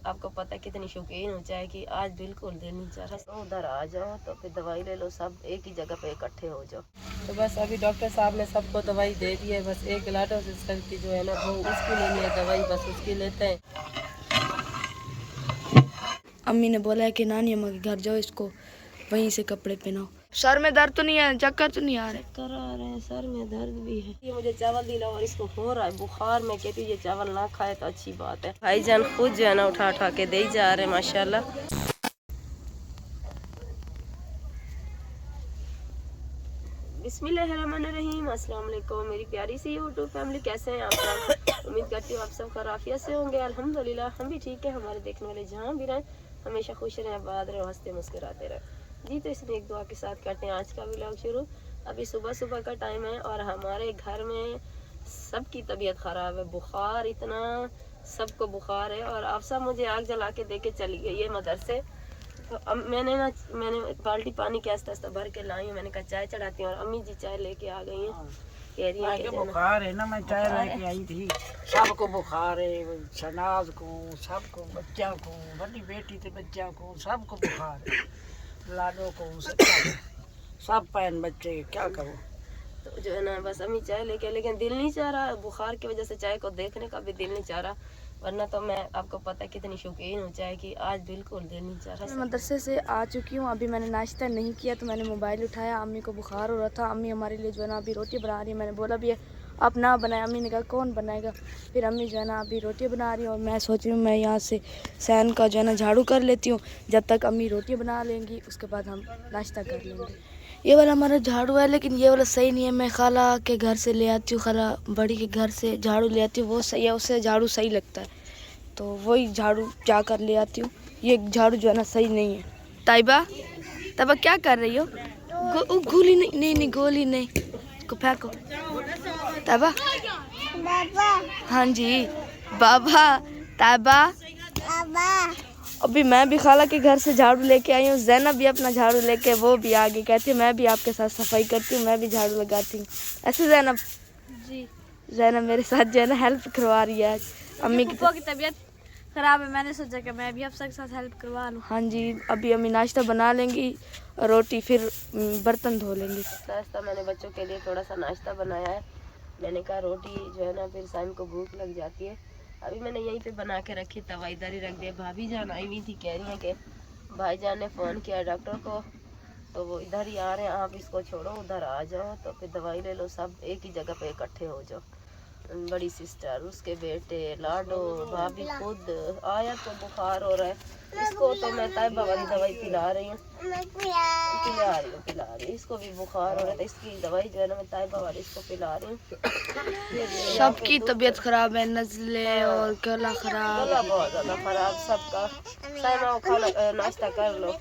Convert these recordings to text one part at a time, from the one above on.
आपको पता है कितनी शौकीन हूँ चाय की। आज बिल्कुल दिल नहीं चाह रहा। तो उधर आ जाओ तो फिर दवाई ले लो, सब एक ही जगह पे इकट्ठे हो जाओ। तो बस अभी डॉक्टर साहब ने सबको दवाई दे दी है। बस एक गिलाटो सिस्टर की जो है ना वो उसकी लेनी है दवाई, बस उसकी लेते हैं। अम्मी ने बोला है कि नानी अम्मा के घर जाओ, इसको वहीं से कपड़े पहनाओ। सर में दर्द तो नहीं है, चक्कर तो नहीं आ रहे? चक्कर आ रहे हैं, सर में दर्द भी है। ये मुझे चावल दिला और इसको हो रहा है बुखार। मैं कहती हूँ ये चावल ना खाए तो अच्छी बात है। भाईजान खुद जो है ना उठा उठा के दे जा रहे हैं माशाल्लाह। बिस्मिल्लाहिर्रहमानिर्रहीम। अस्सलाम वालेकुम मेरी प्यारी सी यूट्यूब फैमिली, कैसे हैं आप सब? उम्मीद करती हूँ आप सब खराफियत से होंगे। अल्हम्दुलिल्लाह हम भी ठीक है। हमारे देखने वाले जहाँ भी रहें हमेशा खुश रहें, आबाद रहें, हंसते मुस्कुराते रहें जी। तो इसलिए एक दुआ के साथ करते हैं आज का व्लॉग शुरू। अभी सुबह सुबह का टाइम है और हमारे घर में सबकी तबीयत ख़राब है। बुखार इतना, सबको बुखार है। और आप सब मुझे आग जला के दे के चली गई है मदरसे। तो अब मैंने बाल्टी पानी के आस्ते आस्ते भर के लाई हूँ। मैंने कहा चाय चढ़ाती हूँ और अम्मी जी चाय लेके आ गई हैं। कह रही है बुखार है ना, मैं चाय लेके आई थी। सबको बुखार है, शनाज को, सबको, बच्चा को, बड़ी बेटी थे बच्चा को, सबको बुखार है। लाडो को सब पैन बच्चे, क्या करूँ। तो जो है ना बस अम्मी चाय लेके, लेकिन दिल नहीं चाह रहा बुखार की वजह से चाय को देखने का भी दिल नहीं चाह रहा। वरना तो मैं, आपको पता है कितनी शौकीन हूँ चाय की। आज बिल्कुल दिल नहीं चाह रहा। मैं मदरसे से आ चुकी हूँ, अभी मैंने नाश्ता नहीं किया तो मैंने मोबाइल उठाया। अम्मी को बुखार हो रहा था, अम्मी हमारे लिए जो है ना अभी रोटी बना रही है। मैंने बोला भी है आप ना बनाए, अम्मी ने कहा कौन बनाएगा। फिर अम्मी जो है ना अभी रोटी बना रही है और मैं सोच रही हूँ मैं यहाँ से सैन का जो है ना झाड़ू कर लेती हूँ। जब तक अम्मी रोटी बना लेंगी उसके बाद हम नाश्ता कर लेंगे। ये वाला हमारा झाड़ू है लेकिन ये वाला सही नहीं है। मैं खाला के घर से ले आती हूँ, खाला बड़ी के घर से झाड़ू ले आती हूँ, वो सही है, उससे झाड़ू सही लगता है तो वही झाड़ू जाकर ले आती हूँ। ये झाड़ू जो है ना सही नहीं है। ताइबा, ताइबा क्या कर रही हो? गोली नहीं, नहीं नहीं गोली नहीं, को फेंको। ताइबा, हाँ जी बाबा। ताइबा, अभी मैं भी खाला के घर से झाड़ू लेके आई हूँ। ज़ैनब भी अपना झाड़ू लेके वो भी आ गई, कहती है मैं भी आपके साथ सफाई करती हूँ, मैं भी झाड़ू लगाती हूँ। ऐसे ज़ैनब जी, ज़ैनब मेरे साथ जो है ना हेल्प करवा रही है। अम्मी की तबीयत ख़राब है, मैंने सोचा कि मैं भी आप सबके साथ हेल्प करवा लूँ। हाँ जी, अभी अम्मी नाश्ता बना लेंगी, रोटी, फिर बर्तन धो लेंगी। नाश्ता मैंने बच्चों के लिए थोड़ा सा नाश्ता बनाया है। मैंने कहा रोटी जो है ना फिर शाम को भूख लग जाती है। अभी मैंने यहीं पे बना के रखी, तवा इधर ही रख दिया। भाभी जान आई हुई थी, कह रही हैं कि भाईजान ने फ़ोन किया डॉक्टर को तो वो इधर ही आ रहे हैं, आप इसको छोड़ो उधर आ जाओ तो फिर दवाई ले लो, सब एक ही जगह पे इकट्ठे हो जाओ। बड़ी सिस्टर, उसके बेटे, लाडो, भाभी खुद। आया तो बुखार हो रहा है इसको, तो मैं ताइबा वाली दवाई पिला रही हूँ, पिला रही हूँ। इसको भी बुखार हो रहा है तो इसकी दवाई जो है ना मैं ताइबा वाली इसको पिला रही हूँ। सबकी तबीयत खराब है, नज़ले और गला खराब, गला बहुत ज़्यादा खराब सबका। साइमा खाना नाश्ता कर लो।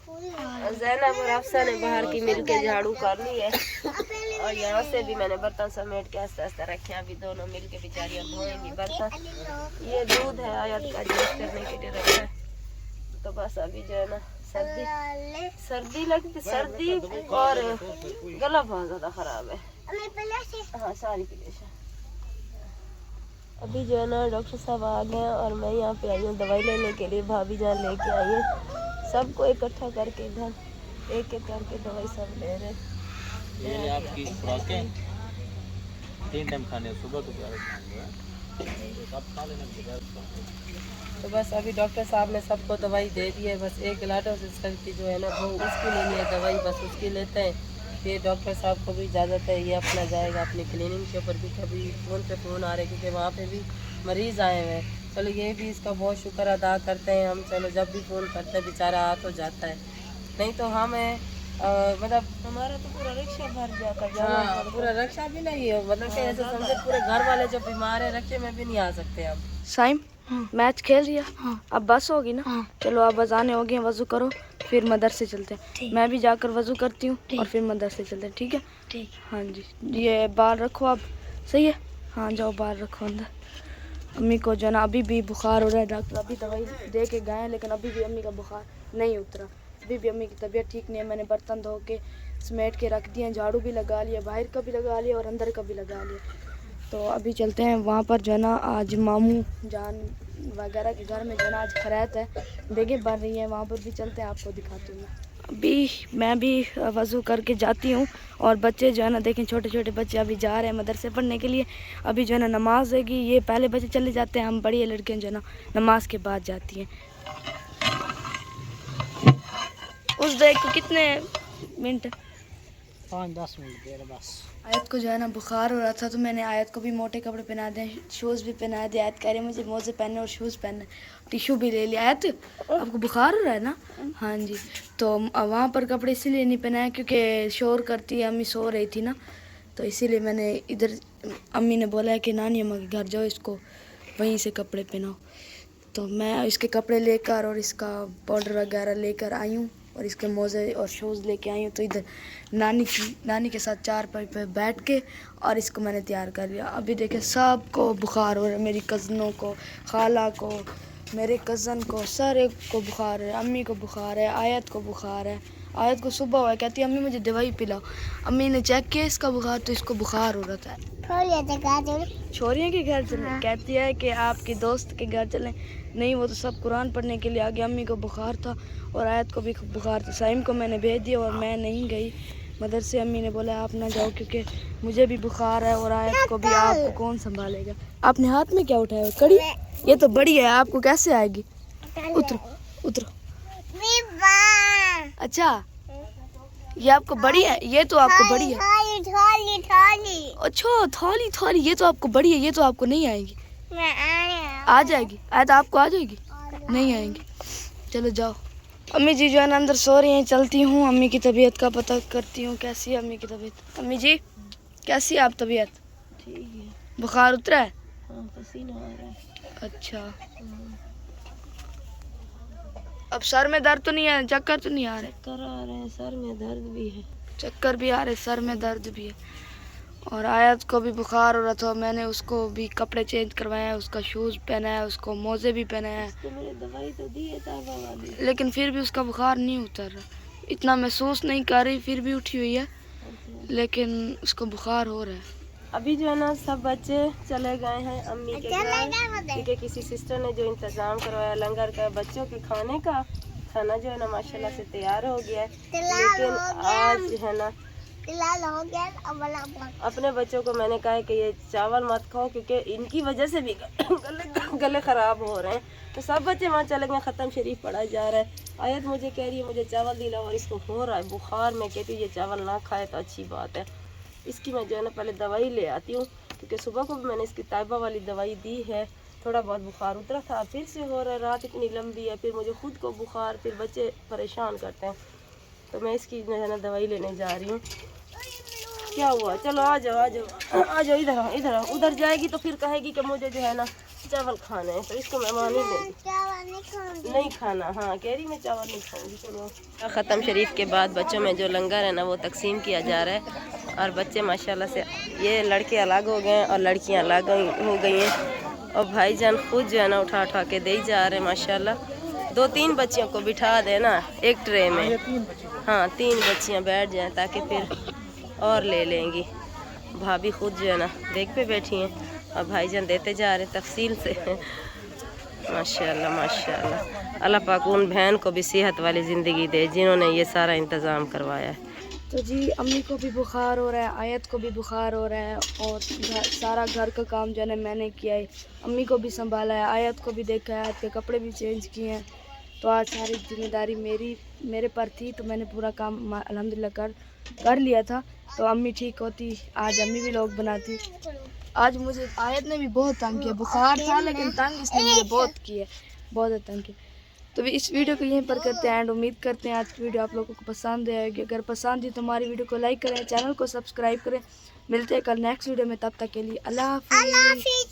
ज़ैनब और अफसा ने बाहर की मिल के झाड़ू कर ली है और यहाँ से भी मैंने बर्तन समेट के आस्ते आस्ते रखे हैं। अभी दोनों मिल के बेचारियाँ धोएंगी बर्तन। ये दूध है आयत का जूस करने के लिए रखा है। तो बस अभी जो है ना सर्दी लगती, सर्दी और गला बहुत ज़्यादा ख़राब है। हाँ सारी पिलेशन। अभी जो है ना डॉक्टर साहब आ गए हैं और मैं यहाँ पे आई हूँ दवाई लेने के लिए। भाभी जान लेके आई है, सबको इकट्ठा करके इधर एक एक करके दवाई सब ले रहे हैं। ये आपकी खुराकें 3 टाइम खाने, सुबह दोपहर खाने, सब खा लेना। तो बस अभी डॉक्टर साहब ने सबको दवाई दे दी है। बस एक गिलाटो सिस्टर की जो है ना वो उसकी लेनी है दवाई, बस उसकी लेते हैं। ये डॉक्टर साहब को भी इजाज़त है, ये अपना जाएगा अपनी क्लिनिक के ऊपर भी। कभी फ़ोन पे फ़ोन आ रहे क्योंकि वहाँ पे भी मरीज़ आए हुए हैं। चलो ये भी इसका बहुत शुक्र अदा करते हैं हम। चलो जब भी फ़ोन करते हैं बेचारा आ तो जाता है, नहीं तो हमें मतलब हमारा तो पूरा रिक्शा भर जाता है। हाँ, पूरा रिक्शा भी नहीं है, मतलब कि ऐसे समझे पूरे घर वाले जो बीमार है रिक्शे में भी नहीं आ सकते हम। साइम मैच खेल लिया? अब बस होगी ना? चलो अब अज़ानें हो गई, वज़ू करो फिर मदरसे चलते हैं। मैं भी जाकर वज़ू करती हूँ और फिर मदरसे चलते हैं, ठीक है? ठीक। हाँ जी, ये बाहर रखो आप, सही है? हाँ जाओ बाहर रखो अंदर। अम्मी को जो ना अभी भी बुखार हो रहा है, डॉक्टर अभी दवाई दे के गए हैं लेकिन अभी भी अम्मी का बुखार नहीं उतरा। अभी भी अम्मी की तबीयत ठीक नहीं है। मैंने बर्तन धो के समेट के रख दिए, झाड़ू भी लगा लिया, बाहर का भी लगा लिया और अंदर का भी लगा लिया। तो अभी चलते हैं वहाँ पर जो है ना आज मामू जान वगैरह के घर में जो है ना आज खैरात है, देखें बन रही है, वहाँ पर भी चलते हैं, आपको दिखाती हूँ। अभी मैं भी वज़ू करके जाती हूँ और बच्चे जो है ना देखें, छोटे छोटे बच्चे अभी जा रहे हैं मदरसे पढ़ने के लिए। अभी जो है ना नमाज होगी, ये पहले बच्चे चले जाते हैं, हम बड़ी लड़कियाँ जो है ना नमाज के बाद जाती हैं। उस देख को कितने मिनट 5-10 मिनट दे रहे बस। आयत को जो है ना बुखार हो रहा था, तो मैंने आयत को भी मोटे कपड़े पहना दिए, शूज़ भी पहना दिए। आयत कह रही है मुझे मोजे पहनने और शूज़ पहनने, टिशू भी ले लिया। आयत आपको बुखार हो रहा है ना? हाँ जी। तो वहाँ पर कपड़े इसीलिए नहीं पहनाए क्योंकि शोर करती है, अम्मी सो रही थी ना, तो इसीलिए मैंने इधर, अम्मी ने बोला है कि नानी अम्मा के घर जाओ, इसको वहीं से कपड़े पहनाओ। तो मैं इसके कपड़े लेकर और इसका पाउडर वगैरह लेकर आई हूँ और इसके मोज़े और शूज़ लेके आई हूँ। तो इधर नानी के साथ चारपाई पे बैठ के और इसको मैंने तैयार कर लिया। अभी देखे सबको बुखार हो रहा है, मेरी कज़नों को, खाला को, मेरे कज़न को, सारे को बुखार है। अम्मी को बुखार है, आयत को बुखार है। आयत को सुबह हुआ, कहती है अम्मी मुझे दवाई पिलाओ। अम्मी ने चेक किया इसका बुखार, तो इसको बुखार हो रहा था। छोरियों के घर चलें, कहती है कि आपके दोस्त के घर चलें। नहीं, वो तो सब कुरान पढ़ने के लिए आ गया। अम्मी को बुखार था और आयत को भी बुखार था। साइम को मैंने भेज दिया और मैं नहीं गई मदरसे। अम्मी ने बोला आप ना जाओ क्योंकि मुझे भी बुखार है और आयत को भी, आपको कौन संभालेगा। आपने हाथ में क्या उठाया? कड़ी? ये तो बड़ी है, आपको कैसे आएगी? उतरो उतरो। अच्छा, ये आपको बड़ी है, ये तो आपको बड़ी है। अच्छा थोली, ये तो आपको बड़ी है, ये तो आपको नहीं आएगी। आ जाएगी, आयत आपको आ जाएगी? नहीं आएंगी। चलो जाओ। अम्मी जी जो है ना अंदर सो रही हैं, चलती हूँ अम्मी की तबीयत का पता करती हूँ। कैसी है अम्मी की तबीयत? अम्मी जी कैसी है आप तबीयत? ठीक है। बुखार उतरा है? हाँ, पसीना आ रहा है। अच्छा, अब सर में दर्द तो नहीं है, चक्कर तो नहीं आ रहे? चक्कर आ रहे हैं, सर में दर्द भी है। चक्कर भी आ रहे, सर में दर्द भी है। और आयत को भी बुखार हो रहा था, मैंने उसको भी कपड़े चेंज करवाए हैं, उसका शूज़ पहना है, उसको मोजे भी पहने हैं। तो मैंने दवाई तो दी है ताबा वाली, लेकिन फिर भी उसका बुखार नहीं उतर रहा। इतना महसूस नहीं कर रही, फिर भी उठी हुई है, लेकिन उसको बुखार हो रहा है। अभी जो है ना सब बच्चे चले गए हैं अम्मी के घर, क्योंकि किसी सिस्टर ने जो इंतज़ाम करवाया लंगर का, बच्चों के खाने का, खाना जो है ना माशाल्लाह से तैयार हो गया है। लेकिन आज जो है ना अपने बच्चों को मैंने कहा है कि ये चावल मत खाओ क्योंकि इनकी वजह से भी गले ख़राब हो रहे हैं। तो सब बच्चे वहाँ चले गए, ख़त्म शरीफ पढ़ा जा रहा है। आयत मुझे कह रही है मुझे चावल दिलाओ और इसको हो रहा है बुखार। मैं कहती हूँ ये चावल ना खाए तो अच्छी बात है। इसकी मैं जो है ना पहले दवाई ले आती हूँ क्योंकि सुबह को भी मैंने इसकी ताइबा वाली दवाई दी है। थोड़ा बहुत बुखार उतरा था, फिर से हो रहा है। रात इतनी लंबी है, फिर मुझे खुद को बुखार, फिर बच्चे परेशान करते हैं। तो मैं इसकी जो है ना दवाई लेने जा रही हूँ। क्या हुआ? चलो आ जाओ आ जाओ आ जाओ, इधर आओ इधर आओ। उधर जाएगी तो फिर कहेगी कि मुझे जो है ना चावल खाना है, तो इसको मैं मानी नहीं खाना। हाँ कह रही मैं चावल नहीं खाऊंगी। चलो। ख़त्म शरीफ के बाद बच्चों में जो लंगर है ना वो तकसीम किया जा रहा है और बच्चे माशाल्लाह से, ये लड़के अलग हो गए हैं और लड़कियां अलग हो गई हैं। और भाईजान खुद जो है ना उठा उठा के दे जा रहे हैं माशाल्लाह। 2-3 बच्चियों को बिठा देना एक ट्रे में। हाँ 3 बच्चियाँ बैठ जाएँ ताकि फिर और ले लेंगी। भाभी खुद जो है ना देख पे बैठी हैं और भाईजान देते जा रहे तफसील से। माशाल्लाह माशाल्लाह। अल्लाह पाक उन बहन को भी सेहत वाली ज़िंदगी दे जिन्होंने ये सारा इंतज़ाम करवाया है। तो जी अम्मी को भी बुखार हो रहा है, आयत को भी बुखार हो रहा है और सारा घर का काम जो है ना मैंने किया है। अम्मी को भी संभाला है, आयत को भी देखा है, आयत के कपड़े भी चेंज किए हैं। तो आज सारी जिम्मेदारी मेरे पर थी, तो मैंने पूरा काम अल्हम्दुलिल्लाह कर लिया था। तो अम्मी ठीक होती, आज अम्मी भी लोग बनाती। आज मुझे आयत ने भी बहुत तंग किया, बुखार था लेकिन तंग इसने मुझे बहुत किया, बहुत तंग किया। तो इस वीडियो को यहीं पर करते हैं एंड उम्मीद करते हैं आज की वीडियो आप लोगों को पसंद आएगी। अगर पसंद ही तो हमारी वीडियो को लाइक करें, चैनल को सब्सक्राइब करें। मिलते हैं कल नेक्स्ट वीडियो में, तब तक के लिए अल्लाह हाफ़िज़।